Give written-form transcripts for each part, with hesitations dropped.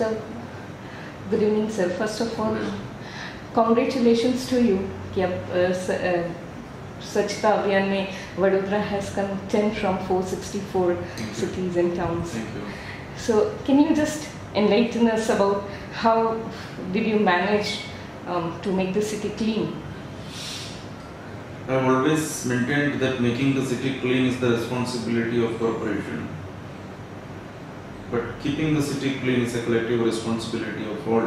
So, good evening, sir. First of all, congratulations to you. कि अब स्वच्छता अभियान में Vadodara has come 10 from 464 cities and towns. Thank you. So, can you just enlighten us about how did you manage to make the city clean? I have always maintained that making the city clean is the responsibility of corporation. But keeping the city clean is a collective responsibility of all,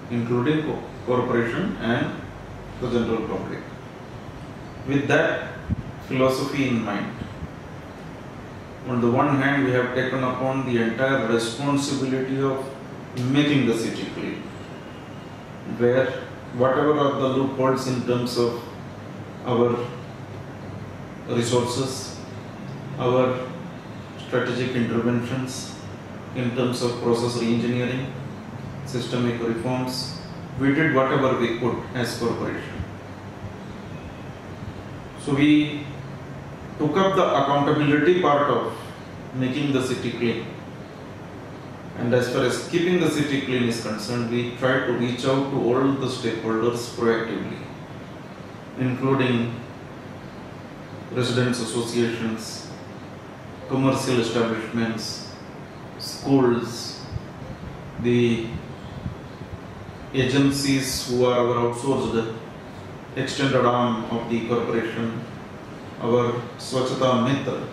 including corporation and the general public. With that philosophy in mind, on the one hand, we have taken upon the entire responsibility of making the city clean, where whatever are the loopholes in terms of our resources, our strategic interventions, in terms of process re-engineering, systemic reforms, we did whatever we could as corporation. So we took up the accountability part of making the city clean. And as far as keeping the city clean is concerned, we tried to reach out to all the stakeholders proactively, including residents associations, commercial establishments, schools, the agencies who are our outsourced extended arm of the corporation, our Swachhata Mitra,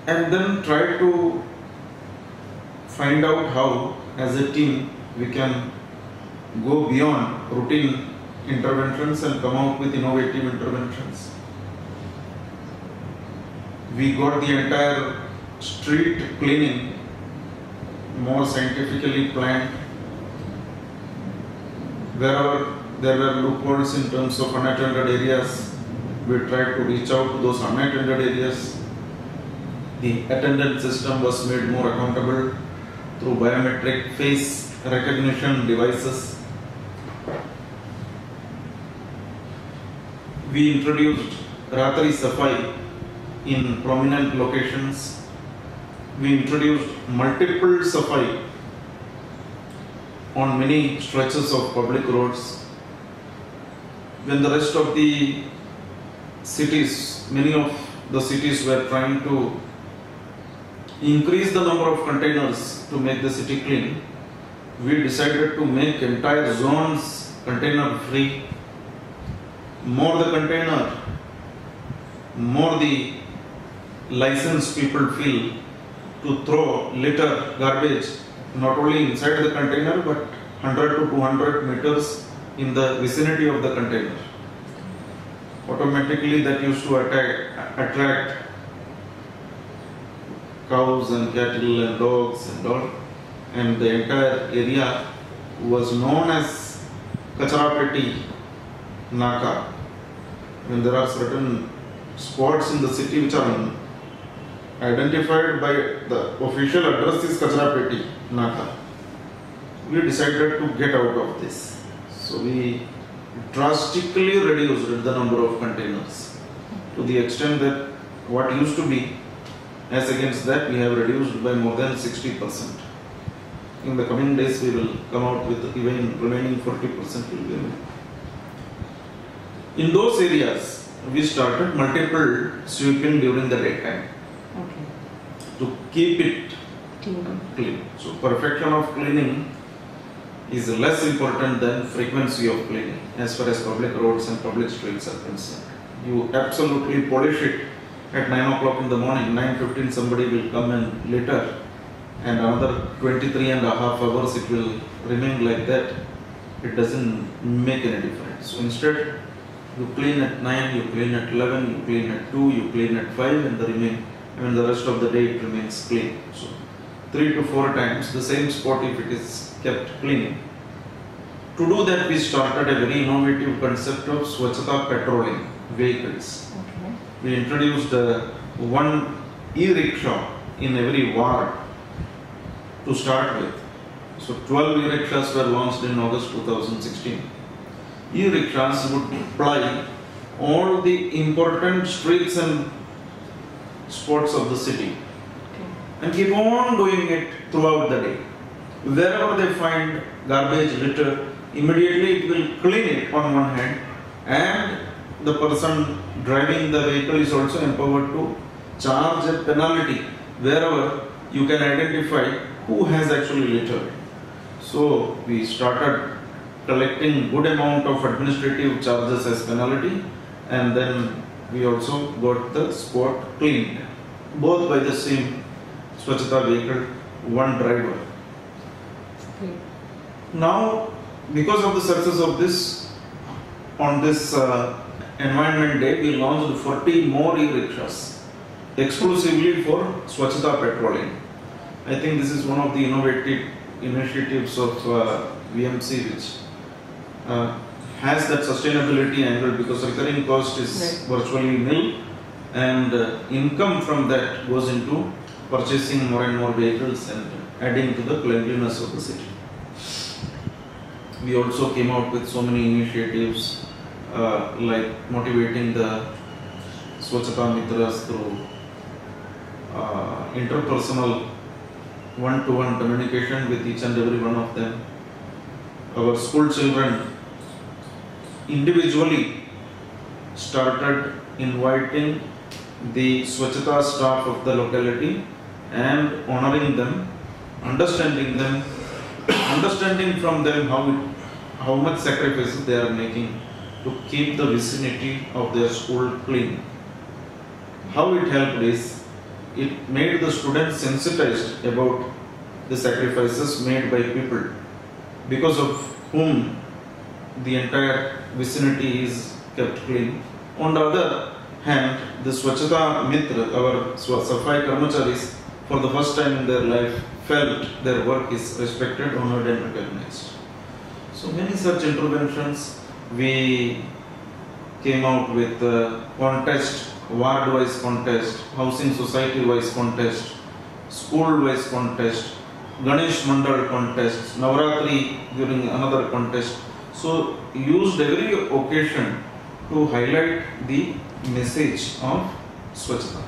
and then try to find out how, as a team, we can go beyond routine interventions and come out with innovative interventions. We got the entire street cleaning more scientifically planned. Wherever there were loopholes in terms of unattended areas, we tried to reach out to those unattended areas. The attendance system was made more accountable through biometric face recognition devices. We introduced Ratri Safai in prominent locations. We introduced multiple Safai on many stretches of public roads. When the rest of the cities, many of the cities were trying to increase the number of containers to make the city clean, we decided to make entire zones container free. More the container, more the license people feel to throw litter, garbage, not only inside the container but 100 to 200 meters in the vicinity of the container. Automatically that used to attract cows and cattle and dogs and all, and the entire area was known as Kacharapeti Naka. When there are certain spots in the city which are identified by the official address is Kacharapeti Naka, we decided to get out of this. So we drastically reduced the number of containers to the extent that what used to be, as against that, we have reduced by more than 60%. In the coming days, we will come out with even remaining 40%. In those areas, we started multiple sweeping during the daytime to keep it clean. So perfection of cleaning is less important than frequency of cleaning as far as public roads and public streets are concerned. You absolutely polish it at 9 o'clock in the morning, 9:15 somebody will come and litter, and another 23 and a half hours it will remain like that. It doesn't make any difference. So instead, you clean at 9, you clean at 11, you clean at 2, you clean at 5, and the rest of the day it remains clean. So 3 to 4 times the same spot if it is kept clean. To do that, we started a very innovative concept of Swachhata patrolling vehicles. We introduced one e-rickshaw in every ward to start with. So 12 e-rickshaws were launched in August 2016. E-rickshaws would ply all the important streets and spots of the city. and keep on doing it throughout the day. Wherever they find garbage, litter, immediately it will clean it on one hand, and the person driving the vehicle is also empowered to charge a penalty wherever you can identify who has actually littered. So we started collecting good amount of administrative charges as penalty, and then we also got the spot cleaned, both by the same Swachhata vehicle, one driver. Now, because of the success of this, on this Environment Day, we launched 40 more e-rickshaws exclusively for Swachhata patrolling. I think this is one of the innovative initiatives of VMC, which has that sustainability angle, because recurring cost is virtually nil, and income from that goes into purchasing more and more vehicles and adding to the cleanliness of the city. We also came out with so many initiatives like motivating the Swachhata Mitras through interpersonal one-to-one communication with each and every one of them. Our school children individually started inviting the Swachhata staff of the locality and honoring them, understanding from them how much sacrifices they are making to keep the vicinity of their school clean. How it helped is, it made the students sensitized about the sacrifices made by people because of whom the entire vicinity is kept clean. On the other hand, the Swachhata Mitra, our Safai Karmacharis, for the first time in their life felt their work is respected, honored and recognized. So many such interventions. We came out with contest, ward-wise contest, housing society-wise contest, school-wise contest, Ganesh Mandal contest, Navratri during another contest. So used every occasion to highlight the message of Swachhata.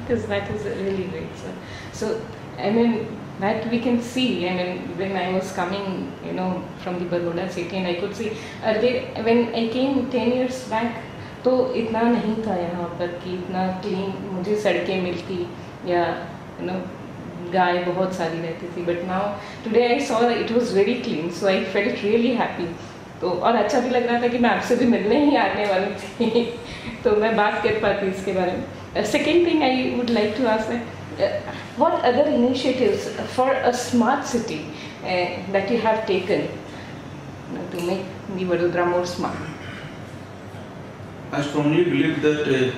Because that is really great, sir. So, I mean, that we can see. I mean, when I was coming, from the Vadodara city, and I could see, when I came 10 years back, तो इतना नहीं था यहाँ पर कि इतना clean मुझे सड़कें मिलती या गाय बहुत सारी रहती थी. But now today I saw it was very clean, so I felt really happy. तो और अच्छा भी लग रहा था कि मैं आपसे भी मिलने ही आने वाली थी तो मैं बात कर पाती इसके बारे में. Second thing I would like to ask what other initiatives for a smart city that you have taken to make the Vadodara more smart? I strongly believe that a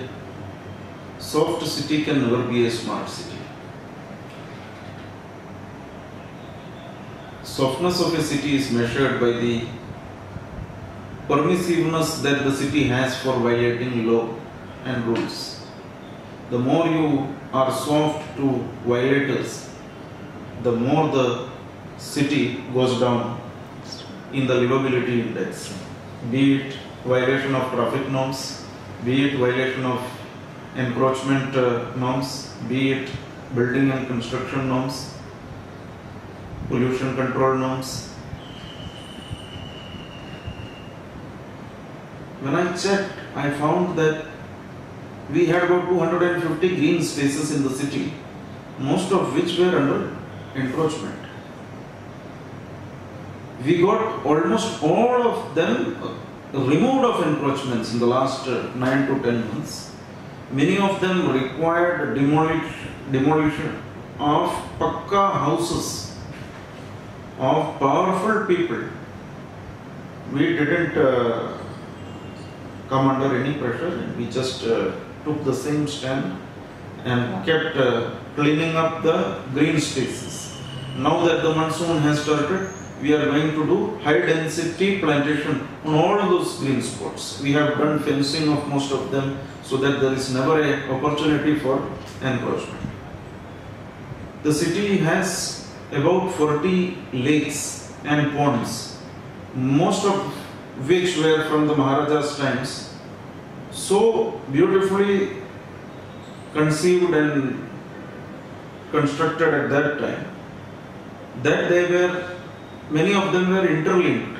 soft city can never be a smart city. Softness of a city is measured by the permissiveness that the city has for violating law and rules. The more you are soft to violators, the more the city goes down in the livability index. Be it violation of traffic norms, be it violation of encroachment norms, be it building and construction norms, pollution control norms. When I checked, I found that we had about 250 green spaces in the city, most of which were under encroachment. We got almost all of them removed of encroachments in the last 9 to 10 months. Many of them required demolition of pakka houses of powerful people. We didn't come under any pressure, and we just took the same stand and kept cleaning up the green spaces. Now that the monsoon has started, we are going to do high density plantation on all those green spots. We have done fencing of most of them so that there is never an opportunity for encroachment. The city has about 40 lakes and ponds, most of which were from the Maharaja's times, so beautifully conceived and constructed at that time, that many of them were interlinked,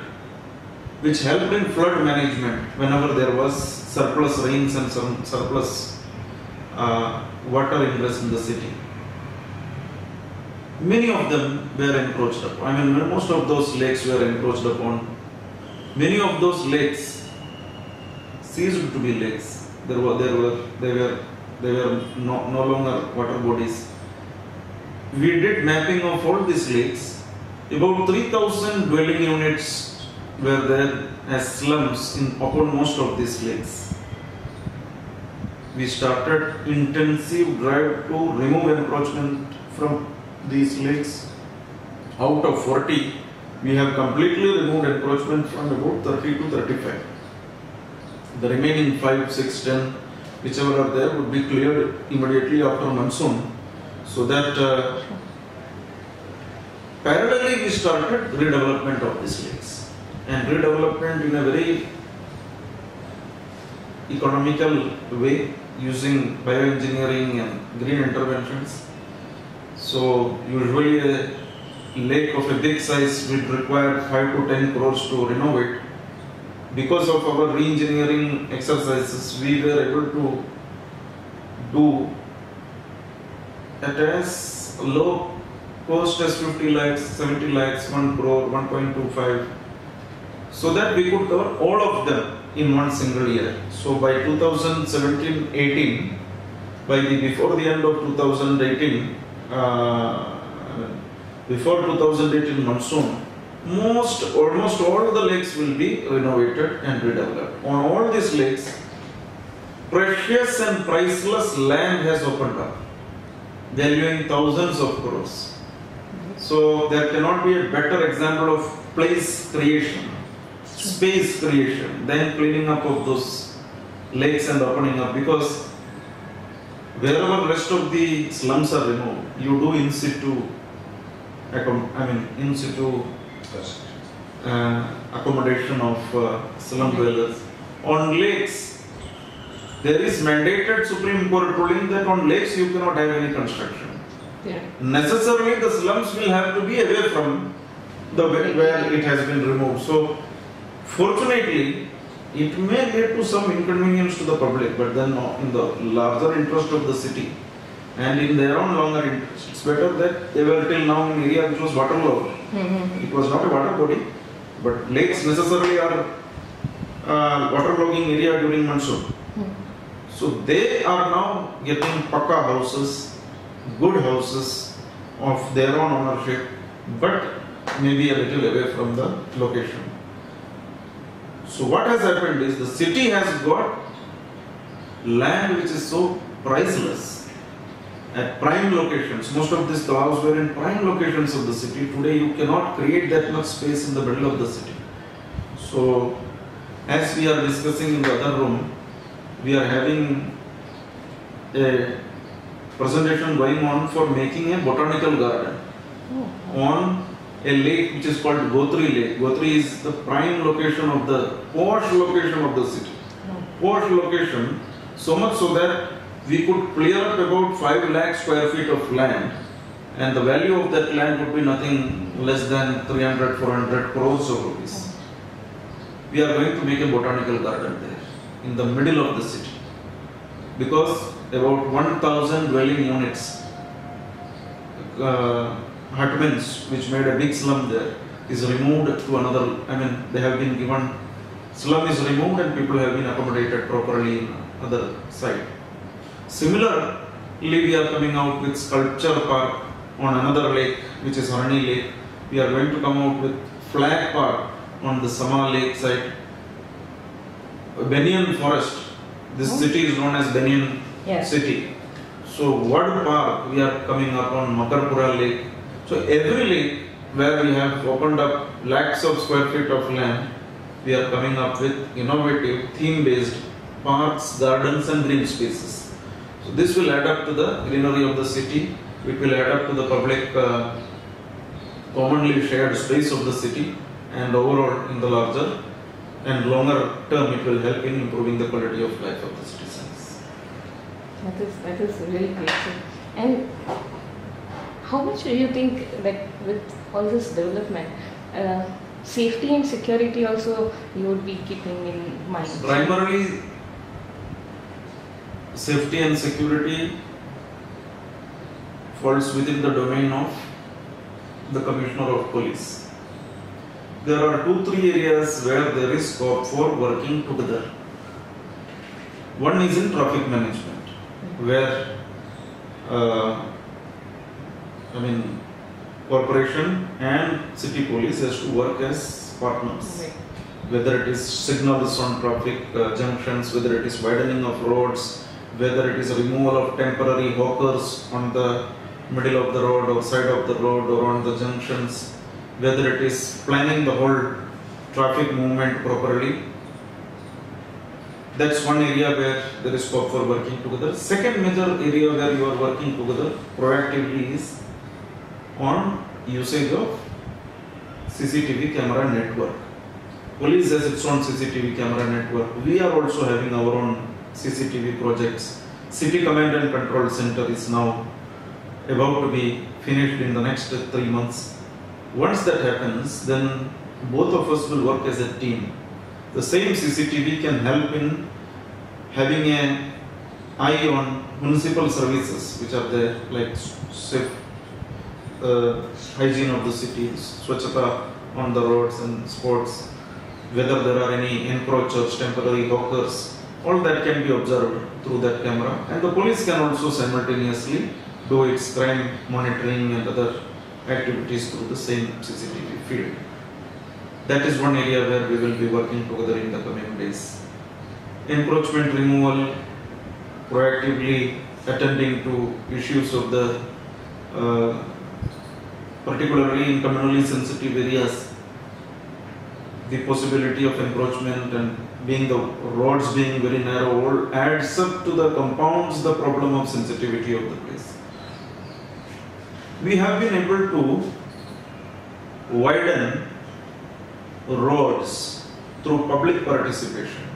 which helped in flood management whenever there was surplus rains and some surplus water ingress in the city. Many of them were encroached upon. I mean, most of those lakes were encroached upon. Many of those lakes ceased to be lakes. They were no longer water bodies. We did mapping of all these lakes. About 3,000 dwelling units were there as slums upon most of these lakes. We started intensive drive to remove encroachment from these lakes. Out of 40, we have completely removed encroachment from about 30 to 35. The remaining 5, 6, 10, whichever are there, would be cleared immediately after monsoon. So that parallelly we started redevelopment of these lakes, and redevelopment in a very economical way using bioengineering and green interventions. So usually a lake of a big size will require 5 to 10 crores to renovate. Because of our re-engineering exercises, we were able to do at as low cost as 50 lakhs, 70 lakhs, 1 crore, 1.25, so that we could cover all of them in one single year. So by 2017-18, before the end of 2018, before 2018 monsoon, almost all the lakes will be renovated and redeveloped. On all these lakes, precious and priceless land has opened up, valuing thousands of crores. So there cannot be a better example of place creation, space creation, than cleaning up of those lakes and opening up, because wherever rest of the slums are removed, you do in situ accommodation of slum dwellers. On lakes, there is mandated Supreme Court ruling that on lakes you cannot have any construction. Yeah. Necessarily the slums will have to be away from the where it has been removed. So fortunately, it may lead to some inconvenience to the public, but then in the larger interest of the city and in their own longer interest, it's better that they were till now in area which was waterlogged. It was not a water body, but lakes necessarily are waterlogging area during monsoon. So they are now getting pakka houses, good houses of their own ownership, but maybe a little away from the location. So what has happened is the city has got land which is so priceless at prime locations. Most of these talabs were in prime locations of the city. Today you cannot create that much space in the middle of the city. So as we are discussing in the other room, we are having a presentation going on for making a botanical garden on a lake which is called Gotri Lake. Gotri is the prime location of the posh location of the city. Posh location, so much so that we could clear up about 5 lakh square feet of land, and the value of that land would be nothing less than 300-400 crores of rupees. We are going to make a botanical garden there in the middle of the city, because about 1,000 dwelling units, hutments, which made a big slum there, is removed to another. I mean, they have been given, slum is removed and people have been accommodated properly in other site. Similarly, we are coming out with sculpture park on another lake, which is Harani Lake. We are going to come out with flag park on the Sama Lake site. Banyan forest. This city is known as Banyan City. So Wad Park, we are coming up on Makarpura Lake. So every lake where we have opened up lakhs of square feet of land, we are coming up with innovative theme-based parks, gardens and green spaces. So this will add up to the greenery of the city. It will add up to the public commonly shared space of the city, and overall in the larger and longer term it will help in improving the quality of life of the citizens. That is really great. And How much do you think that with all this development, safety and security also you would be keeping in mind? Primarily, safety and security falls within the domain of the Commissioner of Police. There are 2-3 areas where there is scope for working together. One is in traffic management, where corporation and city police has to work as partners. Right. Whether it is signals on traffic junctions, whether it is widening of roads, whether it is removal of temporary hawkers on the middle of the road or side of the road or on the junctions, whether it is planning the whole traffic movement properly. That's one area where there is scope for working together. Second major area where you are working together proactively is on usage of CCTV camera network. Police has its own CCTV camera network. We are also having our own CCTV projects. City Command and Control Center is now about to be finished in the next 3 months. Once that happens, then both of us will work as a team. The same CCTV can help in having an eye on municipal services which are there, like safe hygiene of the city, swachhata on the roads and sports, whether there are any encroachers, temporary hawkers, all that can be observed through that camera, and the police can also simultaneously do its crime monitoring and other activities through the same CCTV field. That is one area where we will be working together in the coming days. Encroachment removal, proactively attending to issues of the particularly in communally sensitive areas, the possibility of encroachment and being the roads being very narrow all adds up to the compounds the problem of sensitivity of the place. We have been able to widen roads through public participation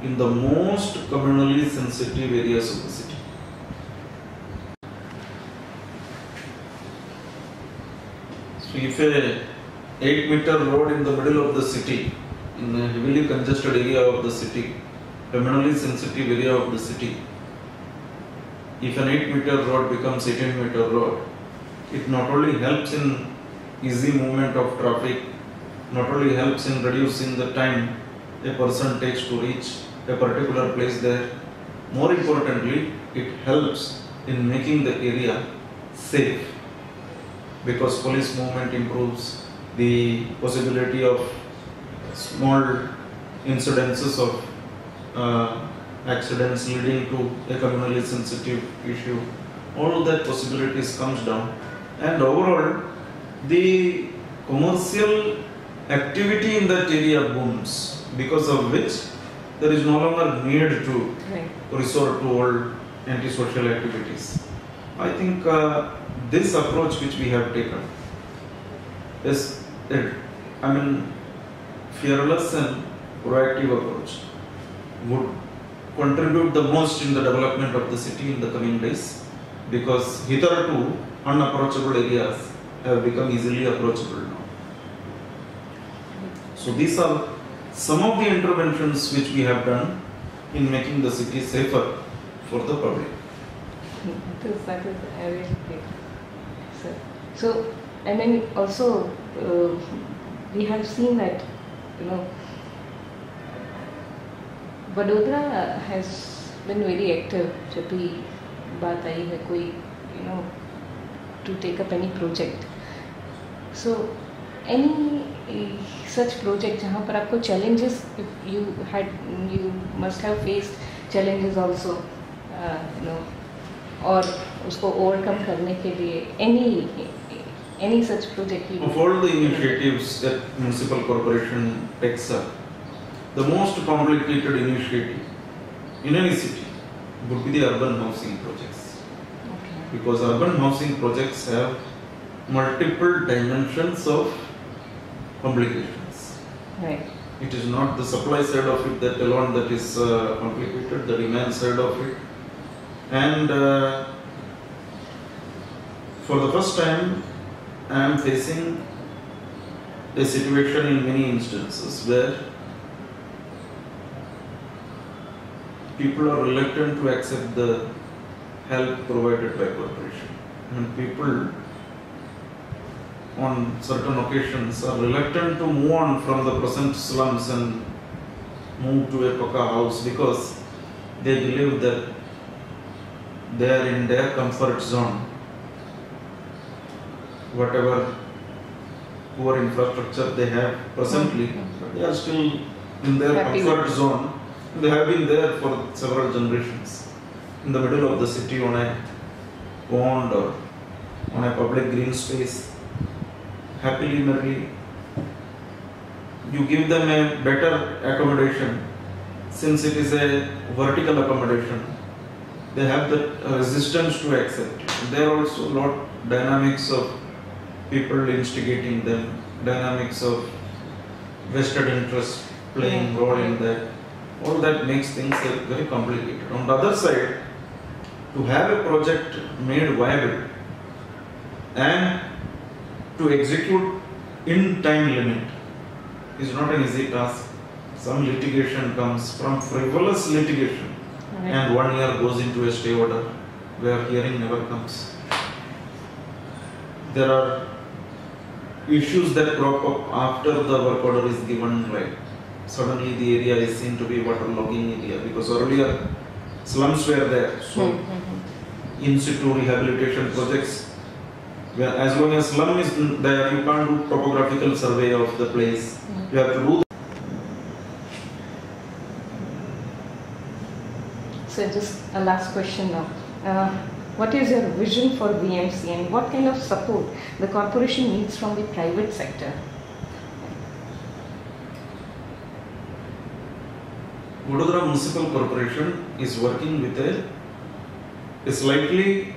in the most communally sensitive areas of the city. So if a 8-meter road in the middle of the city, in a heavily congested area of the city, communally sensitive area of the city, if an 8-meter road becomes 18-meter road, it not only helps in easy movement of traffic, not only helps in reducing the time a person takes to reach a particular place there, more importantly, it helps in making the area safe, because police movement improves, the possibility of small incidences of accidents leading to a communally sensitive issue, all of that possibilities comes down, and overall the commercial activity in that area booms, because of which there is no longer need to resort to all antisocial activities. I think this approach which we have taken is fearless and proactive approach would contribute the most in the development of the city in the coming days, because hitherto unapproachable areas have become easily approachable now. So these are some of the interventions which we have done in making the city safer for the public. That is very great. So, and then also we have seen that, Vadodara has been very active जब भी बात आई है कोई, to take up any project. So, any such project जहाँ पर आपको challenges, you must have faced challenges also, और उसको overcome करने के लिए any such project. Of all the initiatives that municipal corporation takes up, the most complicated initiative in any city would be the urban housing projects. Okay. Because urban housing projects have multiple dimensions of complications. Right. It is not the supply side of it that alone that is complicated, the demand side of it. And For the first time, I am facing a situation in many instances where people are reluctant to accept the help provided by corporation. And people on certain occasions are reluctant to move on from the present slums and move to a Paka house because they believe that they are in their comfort zone. Whatever poor infrastructure they have presently, they are still in their comfort zone. They have been there for several generations. In the middle of the city on a pond or on a public green space, happily, merrily. You give them a better accommodation. Since it is a vertical accommodation, they have the resistance to accept it. There are also a lot dynamics of people instigating them, dynamics of vested interest playing role in that. All that makes things very complicated. On the other side, to have a project made viable and to execute in time limit is not an easy task. Some litigation comes from frivolous litigation, and 1 year goes into a stay order where hearing never comes. There are issues that crop up after the work order is given, like suddenly the area is seen to be waterlogging area because earlier slums were there. So in situ rehabilitation projects, where as long as slum is there, you can't do topographical survey of the place. You have to do. So just a last question now. What is your vision for VMC and what kind of support the corporation needs from the private sector? Vadodara Municipal Corporation is working with a slightly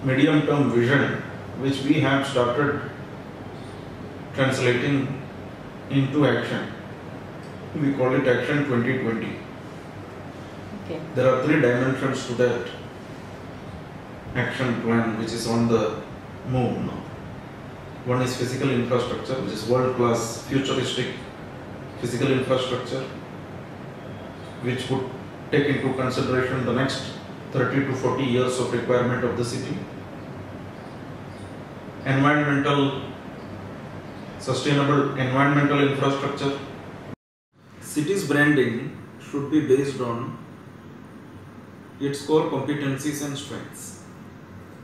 medium-term vision which we have started translating into action. We call it Action 2020. Okay. There are 3 dimensions to that action plan which is on the move now. One is physical infrastructure, which is world-class futuristic physical infrastructure which would take into consideration the next 30 to 40 years of requirement of the city. Environmental, sustainable environmental infrastructure. City's branding should be based on its core competencies and strengths,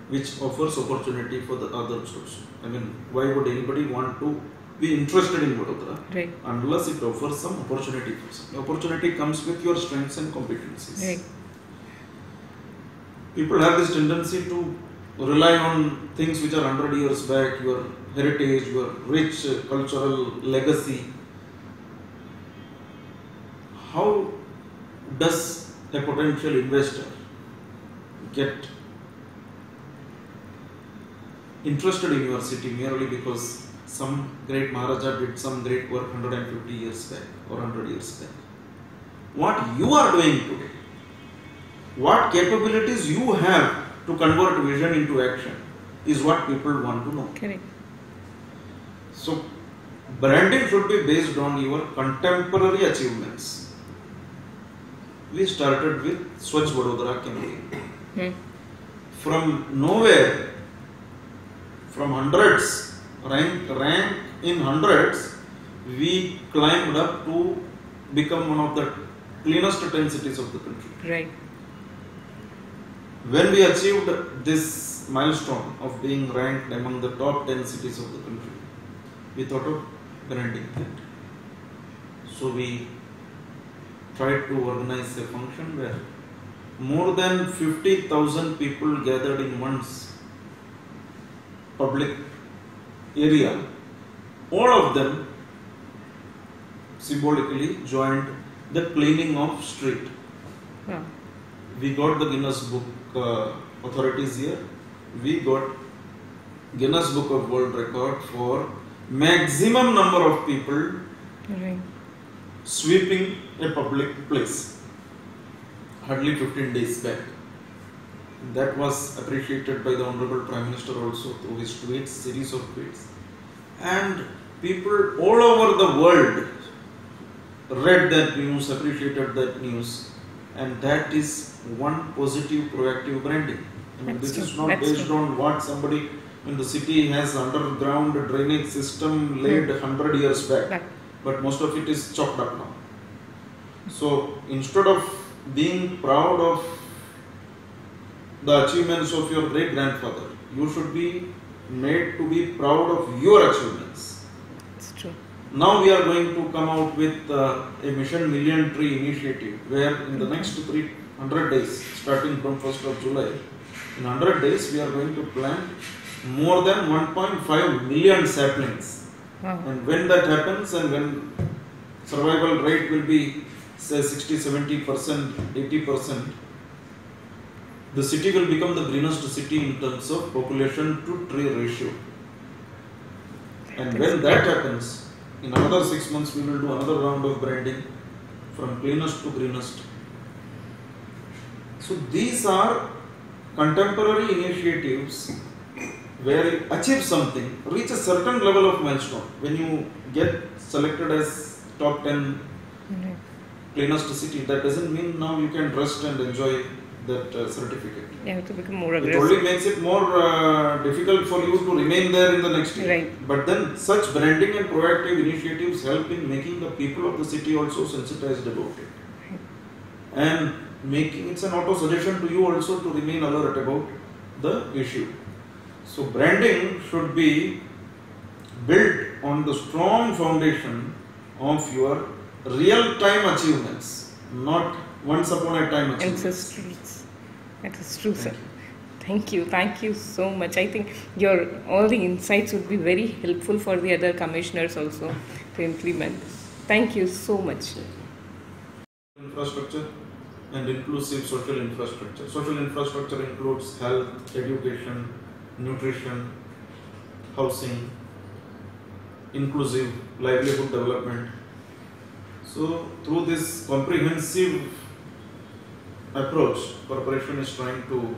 which offers opportunity for the others also. I mean, why would anybody want to be interested in Vadodara unless it offers some opportunity for some. Opportunity comes with your strengths and competencies. Right. People have this tendency to rely on things which are 100 years back, your heritage, your rich cultural legacy. How does a potential investor get interested in your city merely because some great Maharaja did some great work 150 years back or 100 years back? What you are doing today, what capabilities you have to convert vision into action is what people want to know. Correct. So, branding should be based on your contemporary achievements. We started with Swachh Vadodara campaign. From nowhere, from hundreds, rank in hundreds, we climbed up to become one of the cleanest 10 cities of the country. Right. When we achieved this milestone of being ranked among the top 10 cities of the country, we thought of branding that. So we tried to organize a function where more than 50,000 people gathered in one's public area. All of them symbolically joined the cleaning of street. Yeah. We got the Guinness Book authorities here. We got Guinness Book of World Record for maximum number of people sweeping a public place. Hardly 15 days back. That was appreciated by the Honorable Prime Minister also through his tweets, series of tweets. And people all over the world read that news, appreciated that news, and that is one positive proactive branding. I mean, this is not based on what somebody, when the city has underground drainage system laid 100 years back, but most of it is chopped up now. So instead of being proud of the achievements of your great grandfather, you should be made to be proud of your achievements. It's true. Now we are going to come out with a Mission Million Tree initiative, where in the next 300 days, starting from 1st of July, in 100 days we are going to plant more than 1.5 million saplings. Wow. And when that happens, and when survival rate will be say 60-70%, 80%, the city will become the greenest city in terms of population to tree ratio. And when that happens, in another 6 months we will do another round of branding from cleanest to greenest. So these are contemporary initiatives where you achieve something, reach a certain level of milestone. When you get selected as top 10 cleanest city, that doesn't mean now you can rest and enjoy that certificate. You have to become more It aggressive. only makes it more difficult for you to remain there in the next year. Right. But then such branding and proactive initiatives help in making the people of the city also sensitized about it. Right. And making it's an auto suggestion to you also to remain alert about the issue. So branding should be built on the strong foundation of your real-time achievements, not once upon a time achievements. Ancestors. That is true, sir. Thank you so much. I think your all the insights would be very helpful for the other commissioners also to implement. Thank you so much. Infrastructure and inclusive social infrastructure. Social infrastructure includes health, education, nutrition, housing, inclusive livelihood development. So through this comprehensive approach, corporation is trying to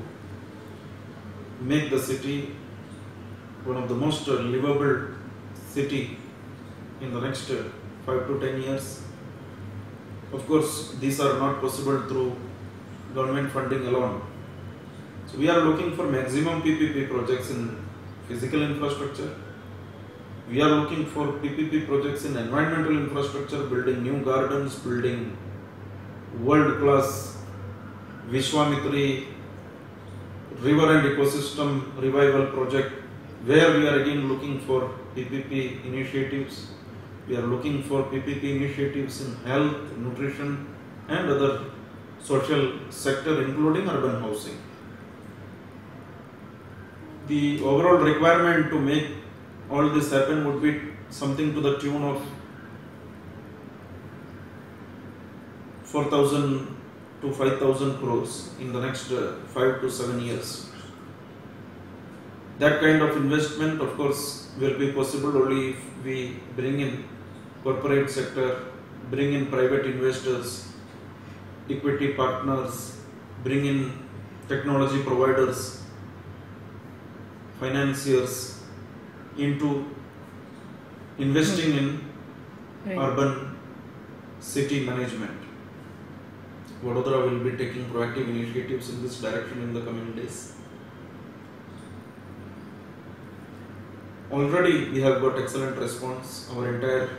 make the city one of the most livable city in the next 5 to 10 years. Of course, these are not possible through government funding alone. So we are looking for maximum PPP projects in physical infrastructure. We are looking for PPP projects in environmental infrastructure, building new gardens, building world-class Vishwamitri river and ecosystem revival project, where we are again looking for PPP initiatives. We are looking for PPP initiatives in health, nutrition and other social sector, including urban housing. The overall requirement to make all this happen would be something to the tune of 4,000 to 5,000 crores in the next 5 to 7 years. That kind of investment, of course, will be possible only if we bring in corporate sector, bring in private investors, equity partners, bring in technology providers, financiers into investing in urban city management. Vadodara will be taking proactive initiatives in this direction in the coming days. Already we have got excellent response. Our entire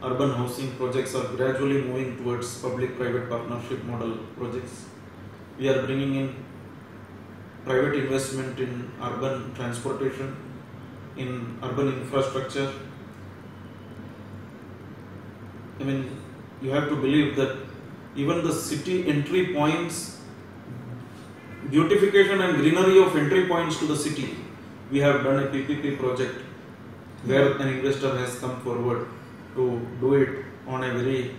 urban housing projects are gradually moving towards public-private partnership model projects. We are bringing in private investment in urban transportation, in urban infrastructure. I mean, you have to believe that even the city entry points, beautification and greenery of entry points to the city, we have done a PPP project where an investor has come forward to do it on a very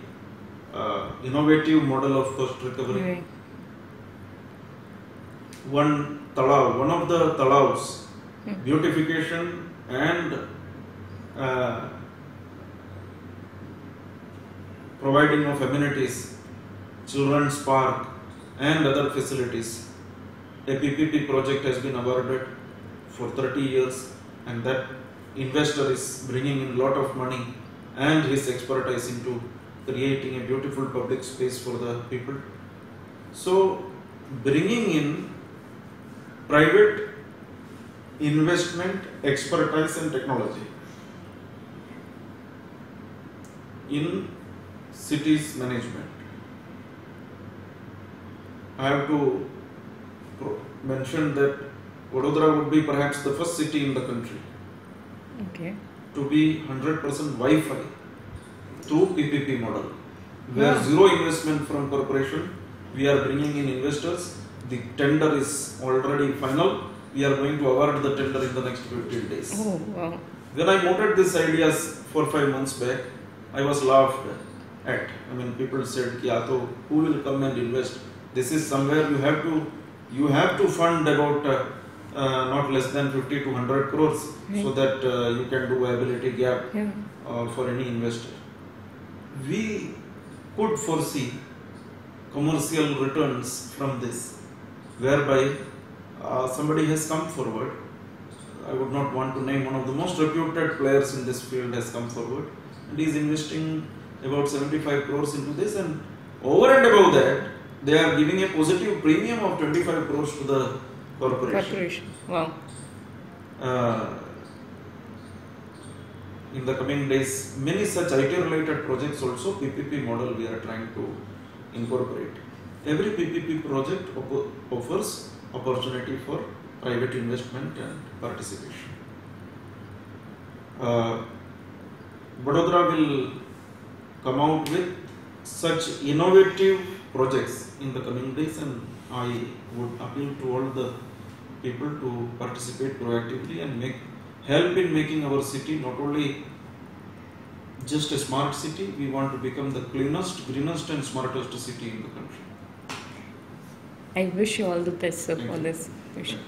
innovative model of cost recovery. One of the talavs, beautification and providing of amenities, children's park and other facilities a PPP project has been awarded for 30 years, and that investor is bringing in a lot of money and his expertise into creating a beautiful public space for the people. So, bringing in private investment, expertise and technology in cities management. I have to mention that Vadodara would be perhaps the first city in the country to be 100% Wi-Fi through PPP model, where zero investment from corporation. We are bringing in investors. The tender is already final. We are going to award the tender in the next 15 days. Oh, wow. When I noted these ideas 4-5 months back, I was laughed at. I mean, people said, "Who will come and invest? This is somewhere you have to fund about not less than 50 to 100 crores so that you can do viability gap for any investor." We could foresee commercial returns from this, whereby somebody has come forward. I would not want to name, one of the most reputed players in this field has come forward and is investing about 75 crores into this, and over and above that they are giving a positive premium of 25 crores to the corporation. Wow. In the coming days, many such IT related projects also, PPP model we are trying to incorporate. Every PPP project offers opportunity for private investment and participation. Vadodara will come out with such innovative projects in the coming days, and I would appeal to all the people to participate proactively and help in making our city not only just a smart city. We want to become the cleanest, greenest and smartest city in the country. I wish you all the best, sir, Thank for you. this mission.